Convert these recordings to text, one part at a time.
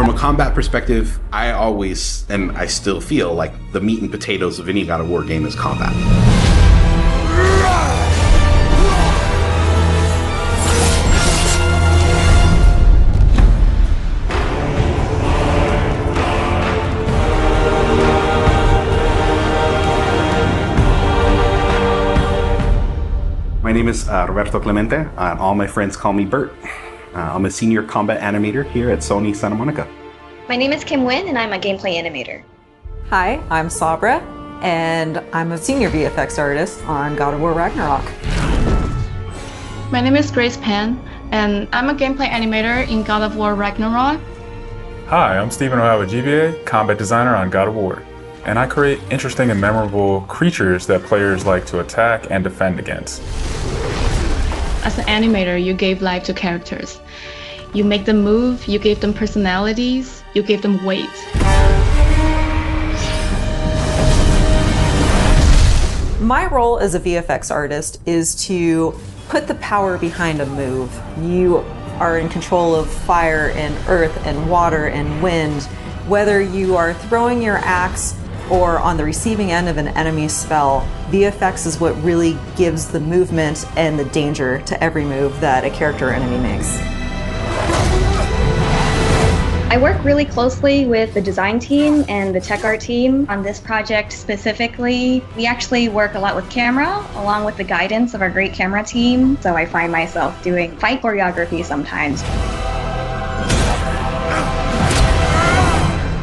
From a combat perspective, I always, and I still feel like the meat and potatoes of any God of War game is combat. My name is Roberto Clemente, and all my friends call me Bert. I'm a senior combat animator here at Sony Santa Monica. My name is Kim Nguyen, and I'm a gameplay animator. Hi, I'm Sabra, and I'm a senior VFX artist on God of War Ragnarok. My name is Grace Pan, and I'm a gameplay animator in God of War Ragnarok. Hi, I'm Stephen O'Hara, GBA, combat designer on God of War. And I create interesting and memorable creatures that players like to attack and defend against. As an animator, you gave life to characters. You make them move, you gave them personalities, you gave them weight. My role as a VFX artist is to put the power behind a move. You are in control of fire and earth and water and wind. Whether you are throwing your axe or on the receiving end of an enemy spell, VFX is what really gives the movement and the danger to every move that a character or enemy makes. I work really closely with the design team and the tech art team on this project specifically. We actually work a lot with camera, along with the guidance of our great camera team, so I find myself doing fight choreography sometimes.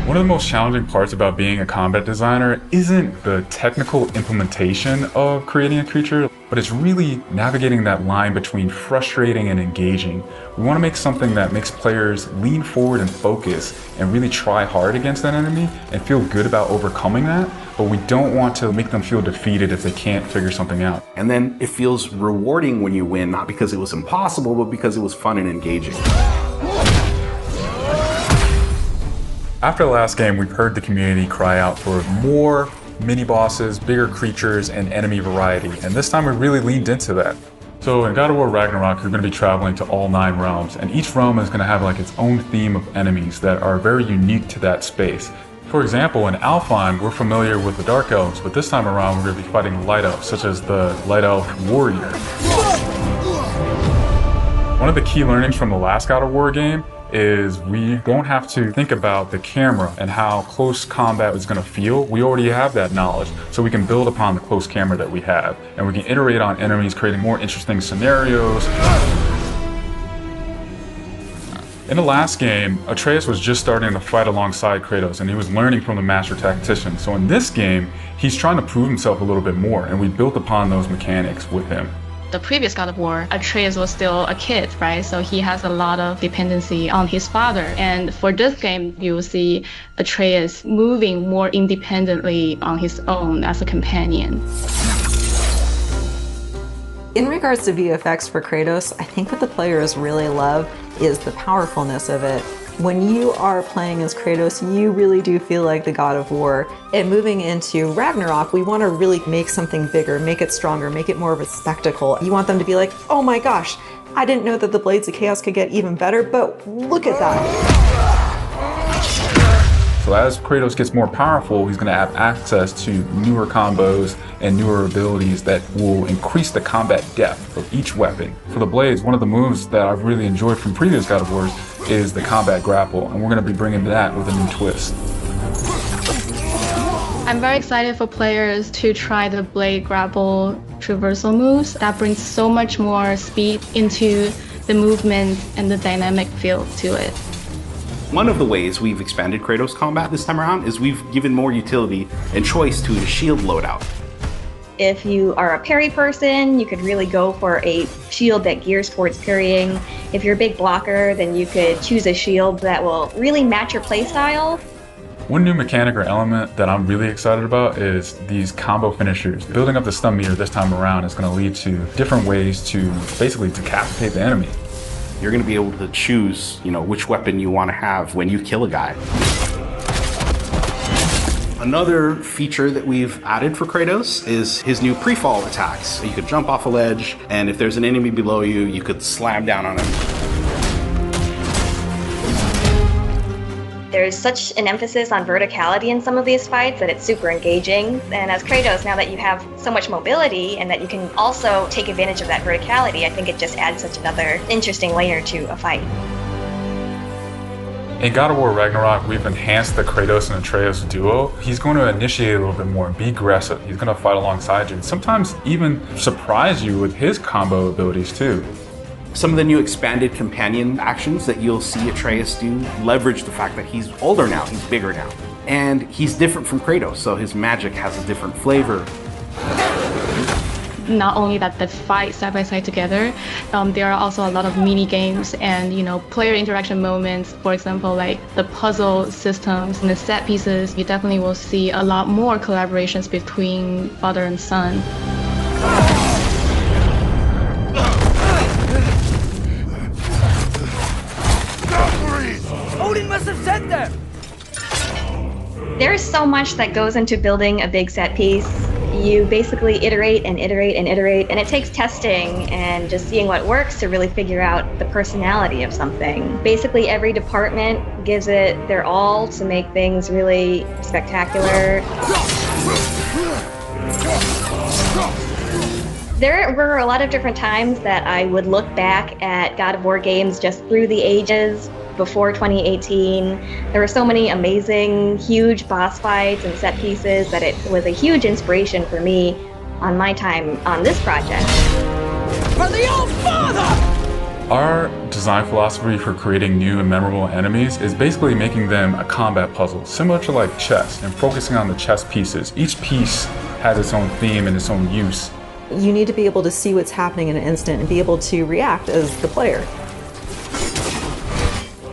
One of the most challenging parts about being a combat designer isn't the technical implementation of creating a creature, but it's really navigating that line between frustrating and engaging. We want to make something that makes players lean forward and focus and really try hard against that enemy and feel good about overcoming that, but we don't want to make them feel defeated if they can't figure something out. And then it feels rewarding when you win, not because it was impossible, but because it was fun and engaging. After the last game, we've heard the community cry out for more mini-bosses, bigger creatures, and enemy variety, and this time we really leaned into that. So in God of War Ragnarok, you're going to be traveling to all 9 realms, and each realm is going to have like its own theme of enemies that are very unique to that space. For example, in Alfheim, we're familiar with the Dark Elves, but this time around we're going to be fighting Light Elves, such as the Light Elf Warrior. One of the key learnings from the last God of War game is we don't have to think about the camera and how close combat is going to feel. We already have that knowledge, so we can build upon the close camera that we have, and we can iterate on enemies, creating more interesting scenarios. In the last game, Atreus was just starting to fight alongside Kratos, and he was learning from the master tactician. So in this game, he's trying to prove himself a little bit more, and we built upon those mechanics with him. The previous God of War, Atreus was still a kid, right? So he has a lot of dependency on his father. And for this game, you'll see Atreus moving more independently on his own as a companion. In regards to VFX for Kratos, I think what the players really love is the powerfulness of it. When you are playing as Kratos, you really do feel like the God of War. And moving into Ragnarok, we want to really make something bigger, make it stronger, make it more of a spectacle. You want them to be like, oh my gosh, I didn't know that the Blades of Chaos could get even better, but look at that. So as Kratos gets more powerful, he's going to have access to newer combos and newer abilities that will increase the combat depth of each weapon. For the Blades, one of the moves that I've really enjoyed from previous God of Wars is the combat grapple, and we're going to be bringing that with a new twist. I'm very excited for players to try the blade grapple traversal moves. That brings so much more speed into the movement and the dynamic feel to it. One of the ways we've expanded Kratos combat this time around is we've given more utility and choice to the shield loadout. If you are a parry person, you could really go for a shield that gears towards parrying. If you're a big blocker, then you could choose a shield that will really match your playstyle. One new mechanic or element that I'm really excited about is these combo finishers. Building up the stun meter this time around is going to lead to different ways to basically decapitate the enemy. You're going to be able to choose, which weapon you want to have when you kill a guy. Another feature that we've added for Kratos is his new pre-fall attacks. So you could jump off a ledge, and if there's an enemy below you, you could slam down on him. There's such an emphasis on verticality in some of these fights that it's super engaging. And as Kratos, now that you have so much mobility and that you can also take advantage of that verticality, I think it just adds such another interesting layer to a fight. In God of War Ragnarok, we've enhanced the Kratos and Atreus duo. He's going to initiate a little bit more and be aggressive. He's going to fight alongside you and sometimes even surprise you with his combo abilities too. Some of the new expanded companion actions that you'll see Atreus do leverage the fact that he's older now, he's bigger now. And he's different from Kratos, so his magic has a different flavor. Not only that they fight side by side together, there are also a lot of mini games and player interaction moments. For example, like the puzzle systems and the set pieces. You definitely will see a lot more collaborations between father and son. Odin must have sent them! There's so much that goes into building a big set piece. You basically iterate and iterate and iterate, and it takes testing and just seeing what works to really figure out the personality of something. Basically, every department gives it their all to make things really spectacular. There were a lot of different times that I would look back at God of War games just through the ages before 2018. There were so many amazing, huge boss fights and set pieces that it was a huge inspiration for me on my time on this project. For the old father! Our design philosophy for creating new and memorable enemies is basically making them a combat puzzle, similar to like chess, and focusing on the chess pieces. Each piece has its own theme and its own use. You need to be able to see what's happening in an instant and be able to react as the player.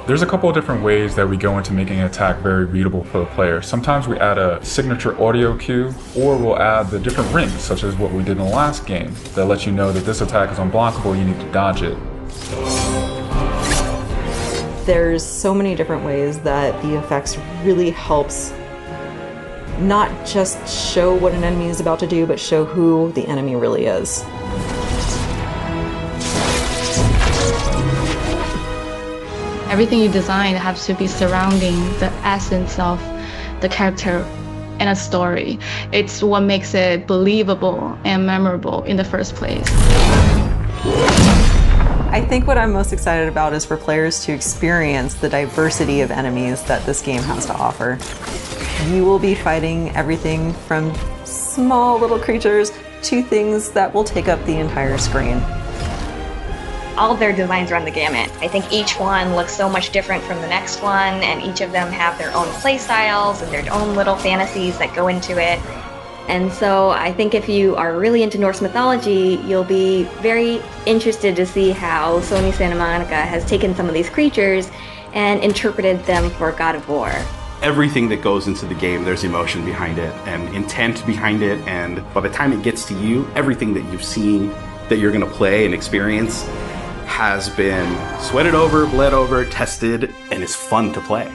There's a couple of different ways that we go into making an attack very readable for the player. Sometimes we add a signature audio cue, or we'll add the different rings, such as what we did in the last game, that lets you know that this attack is unblockable, you need to dodge it. There's so many different ways that VFX really helps not just show what an enemy is about to do, but show who the enemy really is. Everything you design has to be surrounding the essence of the character and a story. It's what makes it believable and memorable in the first place. I think what I'm most excited about is for players to experience the diversity of enemies that this game has to offer. You will be fighting everything from small little creatures to things that will take up the entire screen. All of their designs run the gamut. I think each one looks so much different from the next one, and each of them have their own play styles and their own little fantasies that go into it. And so I think if you are really into Norse mythology, you'll be very interested to see how Sony Santa Monica has taken some of these creatures and interpreted them for God of War. Everything that goes into the game, there's emotion behind it and intent behind it, and by the time it gets to you, everything that you've seen that you're going to play and experience has been sweated over, bled over, tested, and is fun to play.